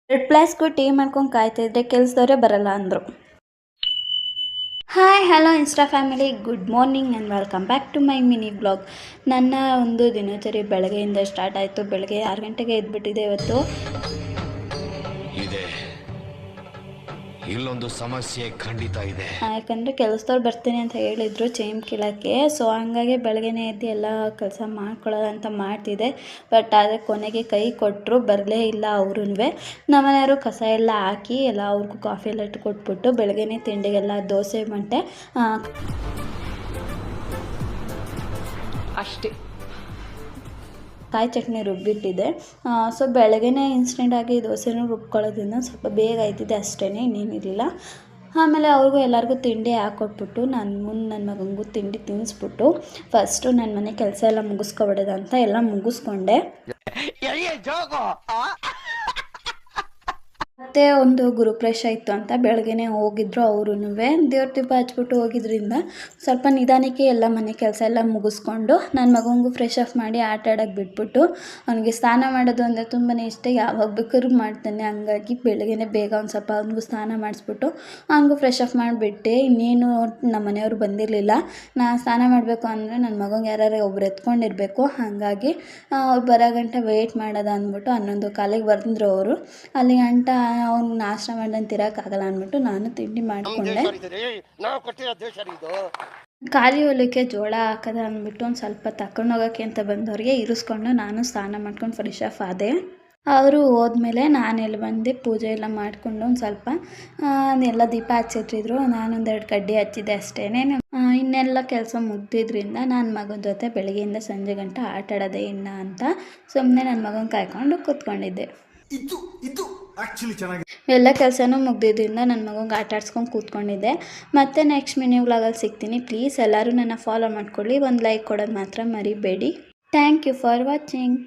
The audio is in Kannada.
ರೆಡ್ ಪ್ಲಸ್ಗೂ ಟೀ ಮಾಡ್ಕೊಂಡು ಕಾಯ್ತಿದ್ರೆ ಕೆಲಸದವರೇ ಬರಲ್ಲ ಅಂದರು. Hi hello insta family, good morning and welcome back to my mini blog. ನನ್ನ ಒಂದು ದಿನಚರಿ ಬೆಳಗ್ಗೆಯಿಂದ ಸ್ಟಾರ್ಟ್ ಆಯಿತು. ಬೆಳಗ್ಗೆ 6 ಗಂಟೆಗೆ ಎದ್ಬಿಟ್ಟಿದೆ ಇವತ್ತು. ಇಲ್ಲೊಂದು ಸಮಸ್ಯೆ ಖಂಡಿತ ಇದೆ. ಯಾಕಂದರೆ ಕೆಲಸದವ್ರು ಬರ್ತೀನಿ ಅಂತ ಹೇಳಿದ್ರು ಚೈನ್ ಕೀಳೋಕ್ಕೆ. ಸೊ ಹಂಗಾಗಿ ಬೆಳಗ್ಗೆನೇ ಎದ್ದು ಎಲ್ಲ ಕೆಲಸ ಮಾಡ್ಕೊಳ್ಳೋದಂತ ಮಾಡ್ತಿದ್ದೆ. ಬಟ್ ಆದರೆ ಕೊನೆಗೆ ಕೈ ಕೊಟ್ಟರು, ಬರಲೇ ಇಲ್ಲ ಅವ್ರೂ. ನಮ್ಮನೆಯವರು ಕಸ ಎಲ್ಲ ಹಾಕಿ ಎಲ್ಲ ಅವ್ರಿಗೂ ಕಾಫಿ ಎಲ್ಲ ಇಟ್ಟು ಕೊಟ್ಬಿಟ್ಟು ಬೆಳಗ್ಗೆನೇ ತಿಂಡಿಗೆಲ್ಲ ದೋಸೆ ಮಂಟೆ ಅಷ್ಟೇ ಕಾಯಿ ಚಟ್ನಿ ರುಬ್ಬಿಟ್ಟಿದೆ. ಸೊ ಬೆಳಗ್ಗೆನೇ ಇನ್ಸ್ಟೆಂಟಾಗಿ ದೋಸೆನೂ ರುಬ್ಕೊಳ್ಳೋದ್ರಿಂದ ಸ್ವಲ್ಪ ಬೇಗ ಆಯ್ತಿದೆ ಅಷ್ಟೇ, ಇನ್ನೇನಿರಲಿಲ್ಲ. ಆಮೇಲೆ ಅವ್ರಿಗೂ ಎಲ್ಲರಿಗೂ ತಿಂಡಿ ಹಾಕ್ಕೊಟ್ಬಿಟ್ಟು ನನ್ನ ಮಗನಿಗೂ ತಿಂಡಿ ತಿನ್ನಿಸ್ಬಿಟ್ಟು ಫಸ್ಟು ನನ್ನ ಮನೆ ಕೆಲಸ ಎಲ್ಲ ಮುಗಿಸ್ಕೊಬಿಡೋದಂತ ಎಲ್ಲ ಮುಗಿಸ್ಕೊಂಡೆ. ಮತ್ತು ಒಂದು ಗುರುಪ್ರವೇಶ ಇತ್ತು ಅಂತ ಬೆಳಗ್ಗೆನೇ ಹೋಗಿದ್ರು ಅವರೂ. ದೇವ್ರ ದೀಪ ಹಚ್ಬಿಟ್ಟು ಹೋಗಿದ್ರಿಂದ ಸ್ವಲ್ಪ ನಿಧಾನಕ್ಕೆ ಎಲ್ಲ ಮನೆ ಕೆಲಸ ಎಲ್ಲ ಮುಗಿಸ್ಕೊಂಡು ನನ್ನ ಮಗನಿಗೂ ಫ್ರೆಶ್ ಅಪ್ ಮಾಡಿ ಆಟ ಆಡೋಕ್ಕೆ ಬಿಟ್ಬಿಟ್ಟು, ಅವನಿಗೆ ಸ್ನಾನ ಮಾಡೋದು ಅಂದರೆ ತುಂಬಾ ಇಷ್ಟ, ಯಾವಾಗ ಬೇಕಾದ್ರೂ ಮಾಡ್ತಾನೆ. ಹಂಗಾಗಿ ಬೆಳಗ್ಗೆನೇ ಬೇಗ ಒಂದು ಸ್ವಲ್ಪ ಅವನಿಗೂ ಸ್ನಾನ ಮಾಡಿಸ್ಬಿಟ್ಟು ಅವನಿಗೂ ಫ್ರೆಶ್ ಅಪ್ ಮಾಡಿಬಿಟ್ಟೆ. ಇನ್ನೇನು ನಮ್ಮ ಮನೆಯವರು ಬಂದಿರಲಿಲ್ಲ. ನಾನು ಸ್ನಾನ ಮಾಡಬೇಕು ಅಂದರೆ ನನ್ನ ಮಗನಿಗೆ ಯಾರು ಒಬ್ರು ಎತ್ಕೊಂಡಿರಬೇಕು. ಹಾಗಾಗಿ ಅವ್ರು ಬರೋ ಗಂಟ ವೆಯ್ಟ್ ಮಾಡೋದು ಅಂದ್ಬಿಟ್ಟು 11:15 ಬಂದರು ಅವರು. ಅಲ್ಲಿ ಗಂಟ ಅವ್ನು ನಾಷ್ಟ ಮಾಡ್ದಂತ ಇರೋಕ್ಕಾಗಲ್ಲ ಅಂದ್ಬಿಟ್ಟು ನಾನು ತಿಂಡಿ ಮಾಡಿಕೊಂಡೆ. ಖಾಲಿ ಹೊಲಕ್ಕೆ ಜೋಳ ಹಾಕೋದು ಅಂದ್ಬಿಟ್ಟು ಒಂದು ಸ್ವಲ್ಪ ತಗೊಂಡೋಗೋಕ್ಕೆ ಅಂತ ಬಂದವ್ರಿಗೆ ಇರಿಸ್ಕೊಂಡು ನಾನು ಸ್ನಾನ ಮಾಡ್ಕೊಂಡು ಫ್ರೆಶ್ ಅಪ್ ಆದೆ. ಅವರು ಹೋದ್ಮೇಲೆ ನಾನೆಲ್ಲಿ ಬಂದು ಪೂಜೆ ಎಲ್ಲ ಮಾಡಿಕೊಂಡು ಒಂದು ಸ್ವಲ್ಪ ಎಲ್ಲ ದೀಪ ಹಚ್ಚಿಟ್ಟಿದ್ರು. ನಾನೊಂದೆರಡು ಕಡ್ಡಿ ಹಚ್ಚಿದ್ದೆ ಅಷ್ಟೇ. ಇನ್ನೆಲ್ಲ ಕೆಲಸ ಮುಗ್ದಿದ್ರಿಂದ ನನ್ನ ಮಗನ ಜೊತೆ ಬೆಳಗ್ಗೆಯಿಂದ ಸಂಜೆ ಗಂಟ ಆಟ ಆಡೋದೇ ಇನ್ನ ಅಂತ ಸುಮ್ಮನೆ ನನ್ನ ಮಗನ ಕಾಯ್ಕೊಂಡು ಕೂತ್ಕೊಂಡಿದ್ದೆ. ಎಲ್ಲ ಕೆಲಸನೂ ಮುಗ್ದಿದ್ದರಿಂದ ನನ್ನ ಮಗಂಗೆ ಆಟ ಆಡ್ಸ್ಕೊಂಡು ಕೂತ್ಕೊಂಡಿದ್ದೆ. ಮತ್ತೆ ನೆಕ್ಸ್ಟ್ ಮಿನಿ ವ್ಲಾಗಲ್ಲಿ ಸಿಗ್ತೀನಿ. ಪ್ಲೀಸ್ ಎಲ್ಲರೂ ನನ್ನ ಫಾಲೋ ಮಾಡ್ಕೊಳ್ಳಿ. ಒಂದು ಲೈಕ್ ಕೊಡೋದು ಮಾತ್ರ ಮರಿಬೇಡಿ. Thank you for watching.